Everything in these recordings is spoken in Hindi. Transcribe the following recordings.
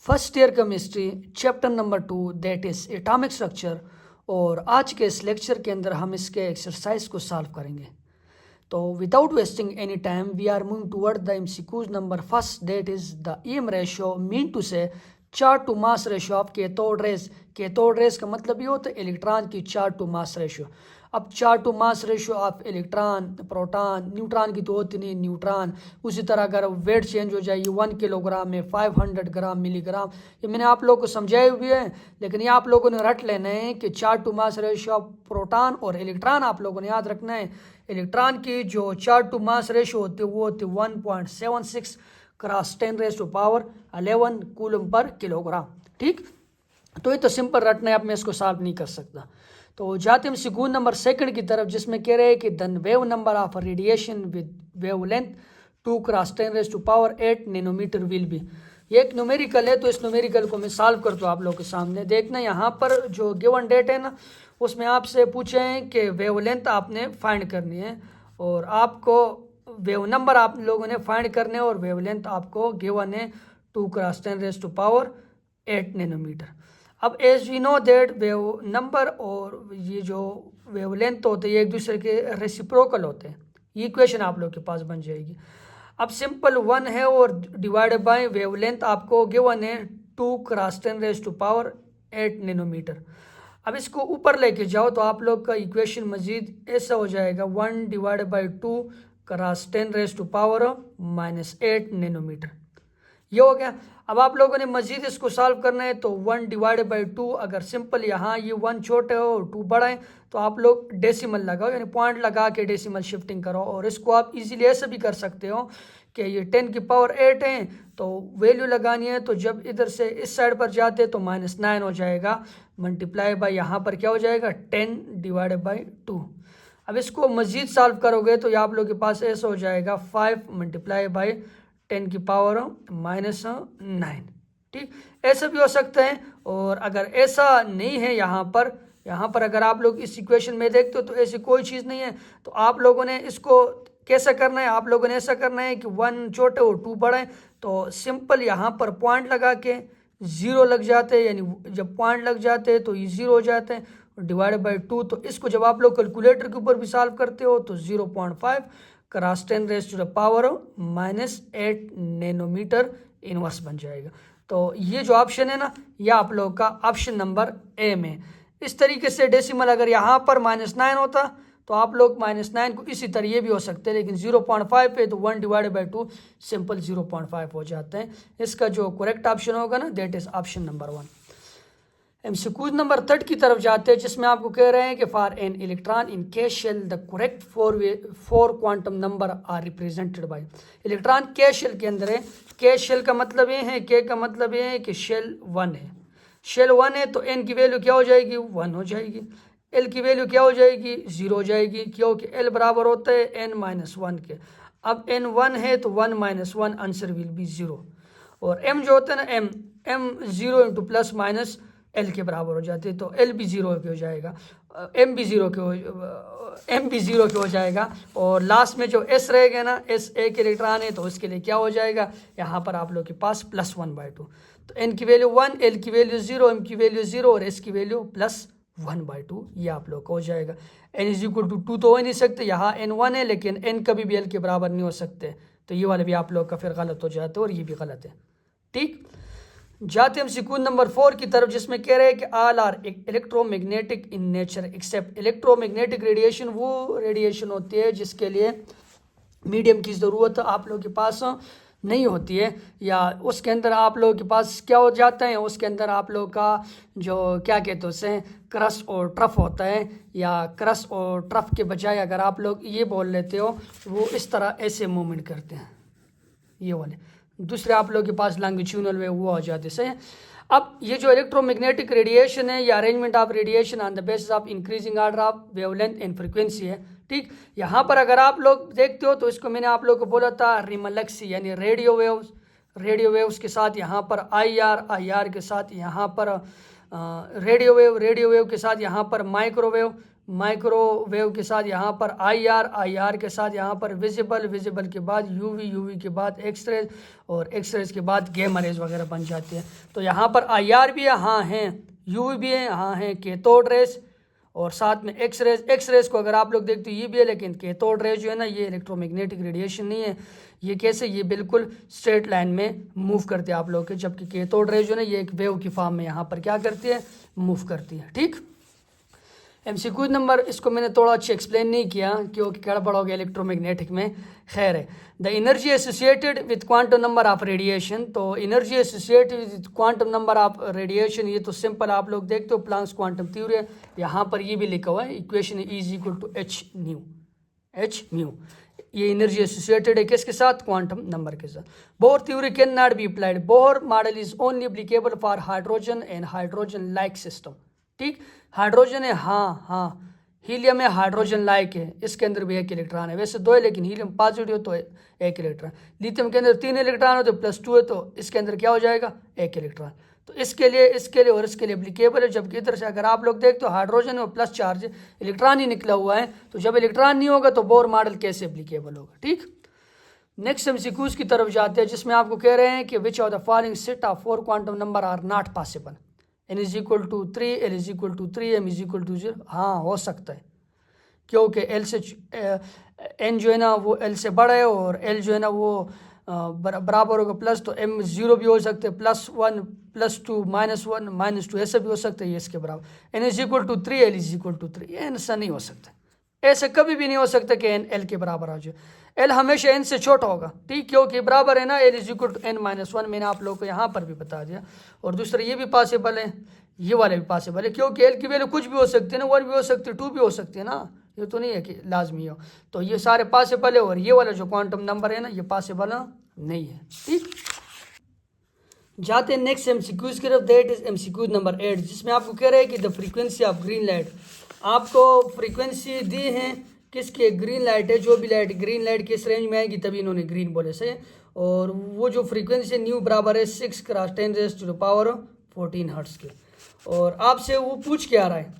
First year chemistry chapter number 2 that is atomic structure. और आज के इस लेक्चर के अंदर हम इसके एक्सरसाइज को सॉल्व करेंगे। तो without wasting any time we are moving toward the MCQs number first that is the EM ratio mean to say charge to mass ratio of cathode rays. Cathode rays का मतलब ये होता है इलेक्ट्रॉन की चार्ज टू मास रेशियो। अब charge to mass ratio of electron, proton, neutron की तो होती नहीं, न्यूट्रॉन। उसी तरह अगर वेट चेंज हो जाए 1 किलोग्राम में 500 ग्राम मिलीग्राम, ये मैंने आप लोगों को समझाए हुए हैं, लेकिन ये आप लोगों ने रट लेना है कि charge to mass ratio of proton और इलेक्ट्रॉन आप लोगों ने याद रखना है। इलेक्ट्रॉन की जो चार्ज टू मास रेशियो होती है वो होती है 1.76 क्रॉस 10⁻11 कूलम पर किलोग्राम। ठीक, तो ये तो सिंपल रटना है, अब मैं इसको सॉल्व नहीं कर सकता। तो जाते हम सिक्वेंस नंबर सेकंड की तरफ, जिसमें कह रहे हैं कि the wave number of radiation with wavelength 2 cross 10⁸8 nanometer will be. ये एक न्यूमेरिकल है, तो इस न्यूमेरिकल को मैं सॉल्व करता हूँ आप लोगों के सामने। देखना यहाँ पर जो गिवन डेट है ना, उसमें आपसे पूछे हैं कि वेव लेंथ आपने फाइंड करनी है और आपको वेव नंबर आप लोगों ने फाइंड करने और वेव लेंथ आपको गिवन है 2 क्रॉस 10⁸8 नैनोमीटर। अब as we know that wave number और ये जो वेव लेंथ होते हैं ये एक दूसरे के रेसिप्रोकल होते हैं। ये इक्वेशन आप लोग के पास बन जाएगी। अब सिंपल 1 है और डिवाइडेड बाय वेव लेंथ आपको गिवन है 2 क्रॉस 10⁸8 नैनोमीटर। अब इसको ऊपर लेके जाओ तो आप लोग का इक्वेशन मजीद ऐसा हो जाएगा 1 डिवाइडेड बाई 2 क्रॉस 10⁻⁻8 नैनोमीटर। ये हो गया। अब आप लोगों ने मजीद इसको सॉल्व करना है, तो 1 डिवाइडेड बाई 2, अगर सिंपल यहाँ ये 1 छोटे हो और 2 बड़ा है तो आप लोग डेसिमल लगाओ, यानी पॉइंट लगा के डेसिमल शिफ्टिंग करो। और इसको आप इजीली ऐसे भी कर सकते हो कि ये 10⁸8 है तो वैल्यू लगानी है, तो जब इधर से इस साइड पर जाते तो -9 हो जाएगा, मल्टीप्लाई बाई यहाँ पर क्या हो जाएगा 10 डिवाइडेड बाई 2। अब इसको मजीद सॉल्व करोगे तो ये आप लोग के पास ऐसा हो जाएगा 5 मल्टीप्लाई बाई 10⁻⁹9। ठीक, ऐसा भी हो सकता है। और अगर ऐसा नहीं है यहाँ पर अगर आप लोग इस इक्वेशन में देखते हो तो ऐसी कोई चीज़ नहीं है, तो आप लोगों ने इसको कैसा करना है, आप लोगों ने ऐसा करना है कि 1 छोटे और 2 बड़े, तो सिंपल यहाँ पर पॉइंट लगा के 0 लग जाते हैं, यानी जब पॉइंट लग जाते हैं तो ये 0 हो जाते हैं, डिवाइडेड बाई 2। तो इसको जब आप लोग कैलकुलेटर के ऊपर भी सॉल्व करते हो तो 0.5 क्रॉस 10⁻⁻8 नैनोमीटर इनवर्स बन जाएगा। तो ये जो ऑप्शन है ना, ये आप लोग का ऑप्शन नंबर ए में। इस तरीके से डेसिमल अगर यहाँ पर -9 होता तो आप लोग -9 को इसी तरह ये भी हो सकते हैं, लेकिन 0.5 पे तो 1 डिवाइडेड बाई 2 सिंपल 0.5 हो जाते हैं। इसका जो करेक्ट ऑप्शन होगा ना, that is option number 1। MCQs number 3 की तरफ जाते हैं, जिसमें आपको कह रहे हैं कि for an electron in K shell the correct 4 quantum number are represented by. Electron के शेल के अंदर है। के शेल का मतलब ये है, के का मतलब ये है कि शेल 1 है। शेल 1 है तो एन की वैल्यू क्या हो जाएगी 1 हो जाएगी, एल की वैल्यू क्या हो जाएगी 0 हो जाएगी, क्योंकि एल बराबर होता है n-1 के। अब n 1 है तो 1 - 1 आंसर विल बी 0। और m जो होता है ना, m 0 into plus minus L के बराबर हो जाती है, तो एल भी 0 के हो जाएगा, एम भी 0 के हो जाएगा। और लास्ट में जो एस रहेगा ना, एस एक इलेक्ट्रॉन है तो उसके लिए क्या हो जाएगा, यहाँ पर आप लोग के पास +1/2। तो एन की वैल्यू 1, एल की वैल्यू 0, एम की वैल्यू 0 और एस की वैल्यू +1/2, ये आप लोग को हो जाएगा। n = 2 तो हो ही नहीं सकते, यहाँ n 1 है लेकिन n कभी भी l के बराबर नहीं हो सकते, तो ये वाला भी आप लोग का फिर गलत हो जाता है और ये भी गलत है। ठीक, जाते हम सिक्वेंस नंबर 4 की तरफ, जिसमें कह रहे हैं कि all are electromagnetic in nature except. Electromagnetic radiation वो रेडिएशन होती है जिसके लिए मीडियम की ज़रूरत आप लोगों के पास नहीं होती है, या उसके अंदर आप लोगों के पास क्या हो जाता है, उसके अंदर आप लोगों का जो क्या कहते हैं उसे क्रस्ट और ट्रफ होता है, या क्रस्ट और ट्रफ के बजाय अगर आप लोग ये बोल लेते हो वो इस तरह ऐसे मूवमेंट करते हैं, ये वाले दूसरे आप लोगों के पास लॉन्गिट्यूडनल वे वो हो जाते सही। अब ये जो इलेक्ट्रोमैग्नेटिक रेडिएशन है, ये arrangement of radiation on the basis of increasing order of wavelength and frequency है। ठीक, यहाँ पर अगर आप लोग देखते हो तो इसको मैंने आप लोग को बोला था रिमलक्सी, यानी रेडियो वेव्स के साथ यहाँ पर आई आर के साथ यहाँ पर रेडियो वेव के साथ यहाँ पर माइक्रोवेव माइक्रोवेव के साथ यहाँ पर आई आर के साथ यहाँ पर विजिबल के बाद यूवी के बाद एक्सरेज और एक्सरेज के बाद गेमा रेज वगैरह बन जाती है। तो यहाँ पर आई भी है, हाँ हैं, यूवी भी है, हाँ हैं, कैथोड रेज और साथ में एक्सरेज को अगर आप लोग देखते हो ये भी है, लेकिन कैथोड रेज जो है ना ये इलेक्ट्रोमैग्नेटिक रेडिएशन नहीं है। ये कैसे, ये बिल्कुल स्ट्रेट लाइन में मूव करते हैं आप लोग के, जबकि कैथोड रेज जो है ना ये एक वेव की फॉर्म में यहाँ पर क्या करती है, मूव करती है। ठीक, एमसीक्यू नंबर, इसको मैंने थोड़ा अच्छे एक्सप्लेन नहीं किया क्योंकि गड़बड़ हो गया इलेक्ट्रोमैग्नेटिक में। खैर है, the energy associated with quantum number of radiation. तो energy associated with quantum number of radiation, ये तो सिंपल आप लोग देखते हो प्लांक्स क्वांटम थ्योरी है, यहाँ पर ये भी लिखा हुआ है, equation is equal to h nu. ये एनर्जी एसोसिएटेड है किसके साथ, क्वांटम नंबर के साथ। Bohr theory can not be applied, Bohr model is only applicable for hydrogen and hydrogen like system. ठीक, हाइड्रोजन है, हाँ, हीलियम है, हाइड्रोजन लाइक है, इसके अंदर भी एक इलेक्ट्रॉन है, वैसे 2 है लेकिन हीलियम पॉजिटिव हो तो एक इलेक्ट्रॉन। लिथियम के अंदर 3 इलेक्ट्रॉन हो तो +2 है, तो इसके अंदर क्या हो जाएगा, 1 इलेक्ट्रॉन। तो इसके लिए और इसके लिए एप्लीकेबल है। जबकि इधर से अगर आप लोग देखते हो हाइड्रोजन में प्लस चार्ज, इलेक्ट्रॉन ही निकला हुआ है, तो जब इलेक्ट्रॉन नहीं होगा तो बोर मॉडल कैसे एप्लीकेबल होगा। ठीक, नेक्स्ट एमसीक्यूज की तरफ जाते हैं, जिसमें आपको कह रहे हैं कि which of the following set of 4 quantum number are not possible. n is equal to 3, l is equal to 3, m is equal to 0। हाँ, हो सकता है क्योंकि l से n जो है ना वो l से बड़ा है और l जो है ना वो बराबर होगा प्लस, तो m 0 भी हो सकते हैं, +1 +2 -1 -2 ऐसा भी हो सकता है ये इसके बराबर। n is equal to 3, l is equal to 3, ये ऐसा नहीं हो सकता, ऐसे कभी भी नहीं हो सकता कि n l के बराबर आ जाए। l हमेशा n से छोटा होगा, ठीक, क्योंकि बराबर है ना l is equal to n-1, मैंने आप लोगों को यहाँ पर भी बता दिया। और दूसरा ये भी पॉसिबल है, ये वाले भी पॉसिबल है, क्योंकि l की वैल्यू कुछ भी हो सकती है ना, 1 भी हो सकती है, 2 भी हो सकती है ना, ये तो नहीं है कि लाजमी हो। तो ये सारे पॉसिबल है, और ये वाला जो क्वांटम नंबर है ना ये पॉसिबल नहीं है। ठीक, जाते हैं नेक्स्ट एमसीक्यूज की तरफ, दैट इज एमसीक्यू नंबर 8, जिसमें आपको कह रहे हैं कि the frequency of green light. आपको फ्रीक्वेंसी दी है किसके, ग्रीन लाइट है, जो भी लाइट ग्रीन लाइट किस रेंज में आएगी तभी इन्होंने ग्रीन बोले, सही। और वो जो फ्रीक्वेंसी न्यू बराबर है 6 × 10⁻14 हर्ट्ज के। और आपसे वो पूछ के आ रहा है,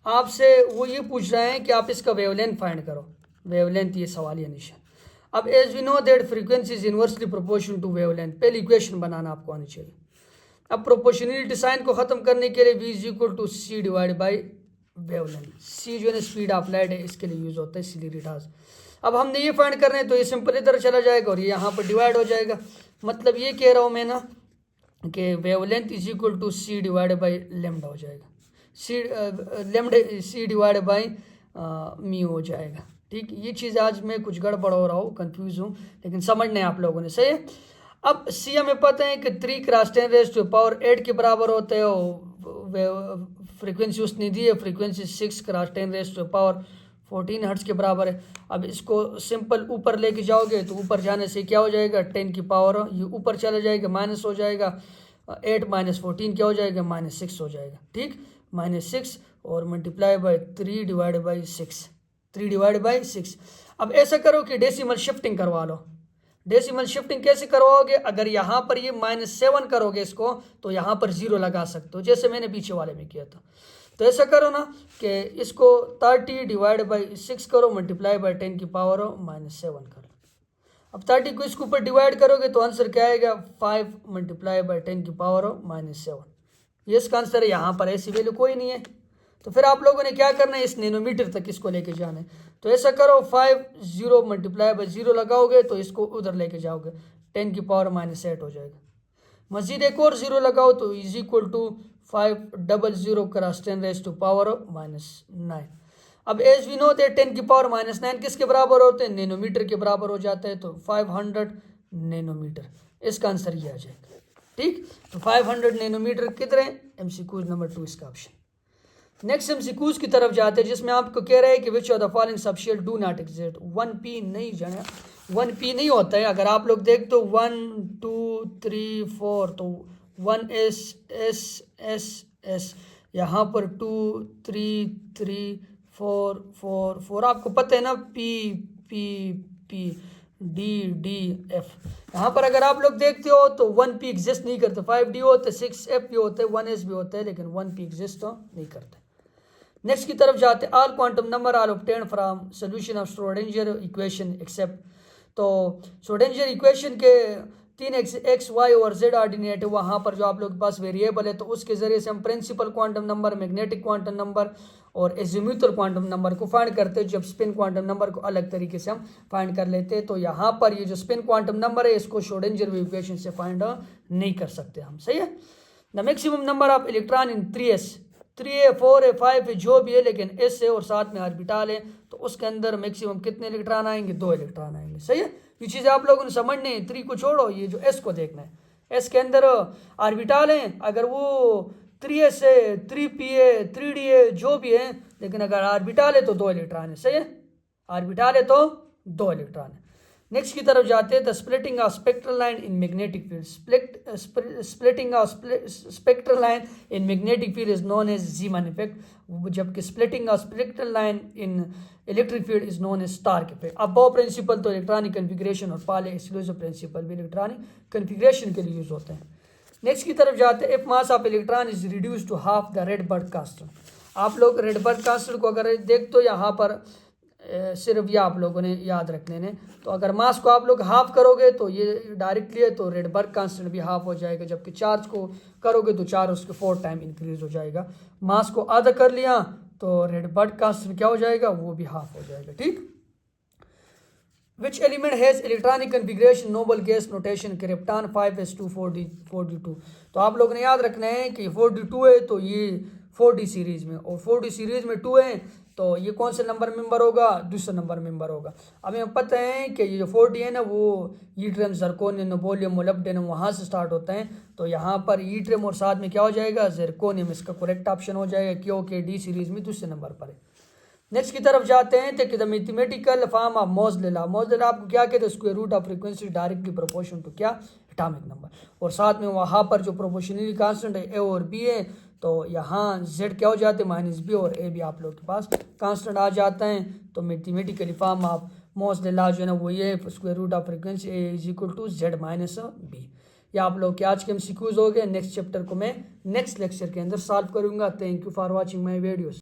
आपसे वो ये पूछ रहा है कि आप इसका वेवलेंथ फाइंड करो, वेवलेंथ, ये सवाल या निशान। अब as we know that frequency is inversely proportional to wavelength, पहले इक्वेशन बनाना आपको आनी चाहिए। अब प्रोपोर्शनलिटी साइन को खत्म करने के लिए v is equal to c divide by wavelength. c जो है स्पीड ऑफ लाइट है, इसके लिए यूज होता है सिलिरिटास। अब हमने ये फाइंड करना है तो ये सिंपल इधर चला जाएगा और ये यहाँ पर डिवाइड हो जाएगा। मतलब ये कह रहा हूँ मैं ना कि wavelength is equal to c divide by lambda हो जाएगा, c डिवाइड बाई म्यू हो जाएगा। ठीक, ये चीज़ आज मैं कुछ गड़बड़ हो रहा हूँ, कंफ्यूज हूँ, लेकिन समझना है आप लोगों ने, सही है। अब c हमें पता है कि 3 × 10⁻8 के बराबर होते हैं, और फ्रीक्वेंसी उसने दी है, फ्रीक्वेंसी 6 × 10⁻14 हर्ट्ज के बराबर है। अब इसको सिंपल ऊपर लेके जाओगे तो ऊपर जाने से क्या हो जाएगा, 10 की पावर, ये ऊपर चला जाएगा, माइनस हो जाएगा, 8 - 14 क्या हो जाएगा, -6 हो जाएगा। ठीक, -6 और multiply by 3 divide by 6, 3 divide by 6। अब ऐसा करो कि डेसिमल शिफ्टिंग करवा लो। डेसिमल शिफ्टिंग कैसे करवाओगे, अगर यहाँ पर ये -7 करोगे इसको तो यहाँ पर 0 लगा सकते हो, जैसे मैंने पीछे वाले में किया था। तो ऐसा करो ना कि इसको 30 डिवाइड बाई 6 करो, मल्टीप्लाई बाई 10 की पावर -7 करो। अब 30 को इसके ऊपर डिवाइड करोगे तो आंसर क्या आएगा, 5 मल्टीप्लाई बाई 10 की पावर -7। ये इसका आंसर है, यहाँ पर ऐसी वैल्यू कोई नहीं है। तो फिर आप लोगों ने क्या करना है, इस नैनोमीटर तक इसको लेके जाना है। तो ऐसा करो, 5 0 मल्टीप्लाई बाई 0 लगाओगे तो इसको उधर लेके जाओगे, 10 की पावर -8 हो जाएगा। मजीद एक और 0 लगाओ तो इज इक्वल टू 5 00 × 10⁻⁹ अब एज वी नो दैट 10 की पावर -9 किसके बराबर होते हैं, नैनोमीटर के बराबर हो जाता है, तो 500 नैनोमीटर, इसका आंसर ये आ जाएगा। ठीक, तो 500 नैनोमीटर कितने, एमसीक्यू नंबर 2 इसका ऑप्शन। नेक्स्ट एमसीक्यूज की तरफ जाते हैं, जिसमें आपको कह रहा है कि which of the following subshell do not exist. 1p नहीं जाना, 1p नहीं होता है। अगर आप लोग देख तो 1 2 3 4 तो 1s s s s, यहाँ पर 2 3 3 4 4 4, आपको पता है ना, p p p d d f। यहाँ पर अगर आप लोग देखते हो तो 1p एग्जिस्ट नहीं करते, 5d होते, 6f भी होते, 1s भी होते हैं, लेकिन 1p एग्जिस्ट तो नहीं करते। नेक्स्ट की तरफ जाते हैं, all quantum number are obtained from solution of Schrodinger equation except. तो श्रोडिंगर इक्वेशन के 3 एक्स वाई और जेड ऑर्डिनेट है, वहाँ पर जो आप लोग के पास वेरिएबल है तो उसके ज़रिए से हम principal quantum number, magnetic quantum number और एजीम्यूथल क्वांटम नंबर को फाइंड करते हैं, जब स्पिन क्वांटम नंबर को अलग तरीके से हम फाइंड कर लेते हैं। तो यहाँ पर ये जो स्पिन क्वांटम नंबर है इसको श्रोडिंगर इक्वेशन से फाइंड नहीं कर सकते हम, सही है। The maximum number of electron in 3s, 3a 4a 5a जो भी है, लेकिन s है और साथ में ऑर्बिटल है, तो उसके अंदर मैक्सिमम कितने इलेक्ट्रॉन आएंगे, 2 इलेक्ट्रॉन आएंगे, सही है। ये चीज़ आप लोगों ने समझनी है, 3 को छोड़ो, ये जो s को देखना है। s के अंदर ऑर्बिटल हैं, अगर वो 3s है, 3p है, 3d है, जो भी है, लेकिन अगर ऑर्बिटल है तो 2 इलेक्ट्रॉन है, सही है। ऑर्बिटल है तो 2 इलेक्ट्रॉन है। नेक्स्ट की तरफ जाते हैं, the splitting of spectral line in magnetic field. Splitting of spectral line in magnetic field is known as Zeeman effect, जबकि splitting of spectral line in electric field is known as Stark effect. अब वो प्रिंसिपल तो इलेक्ट्रॉनिक कन्फिग्रेशन और पाले एक्सक्लूसिव प्रिंसिपल भी इलेक्ट्रॉनिक कन्फिग्रेशन के लिए यूज होते हैं। नेक्स्ट की तरफ जाते हैं, if mass of electron is reduce to half the Rydberg constant. आप लोग रेड बर्ग कांस्टेंट को अगर देख तो यहाँ पर सिर्फ ये आप लोगों ने याद रखने ने, तो अगर मास को आप लोग हाफ करोगे तो ये डायरेक्टली है तो रेड बर्ग कांस्टेंट भी हाफ हो जाएगा, जबकि चार्ज को करोगे तो चार्ज उसके 4 टाइम इंक्रीज हो जाएगा। मास को आधा कर लिया तो रेड बर्ग कांस्टेंट क्या हो जाएगा, वो भी हाफ हो जाएगा, ठीक। Which element has electronic configuration noble gas notation, krypton 5s2 4d2। तो आप लोगों ने याद रखना है कि 4d2 है तो ये 4d सीरीज में, और 4d सीरीज में 2 है तो ये कौन से नंबर मेंबर होगा, दूसरा नंबर मेंबर होगा। अब हमें पता है कि ये जो 4d है ना वो ईट्रियम, जर्कोनियम, नोबोलियम, मोलिब्डेनम वहाँ से स्टार्ट होता है, तो यहाँ पर ईट्रियम और साथ में क्या हो जाएगा, जर्कोनियम, इसका करेक्ट ऑप्शन हो जाएगा क्योंकि डी सीरीज में दूसरे नंबर पर है। नेक्स्ट की तरफ जाते हैं, तो the mathematical form of Moseley law. Moseley law आपको क्या कहते हैं, square root of frequency directly proportion to क्या, एटॉमिक नंबर, और साथ में वहाँ पर जो प्रोपोर्शनली कांस्टेंट है ए और बी है, तो यहाँ z क्या हो जाते हैं -b और a भी आप लोग के पास कांस्टेंट आ जाता है। तो mathematically form of Moseley law जो है ना वो ये square root of frequency a is equal to z minus b। ये आप लोग के आज के MCQs हो गए। नेक्स्ट चैप्टर को मैं नेक्स्ट लेक्चर के अंदर सॉल्व करूँगा। Thank you for watching my videos.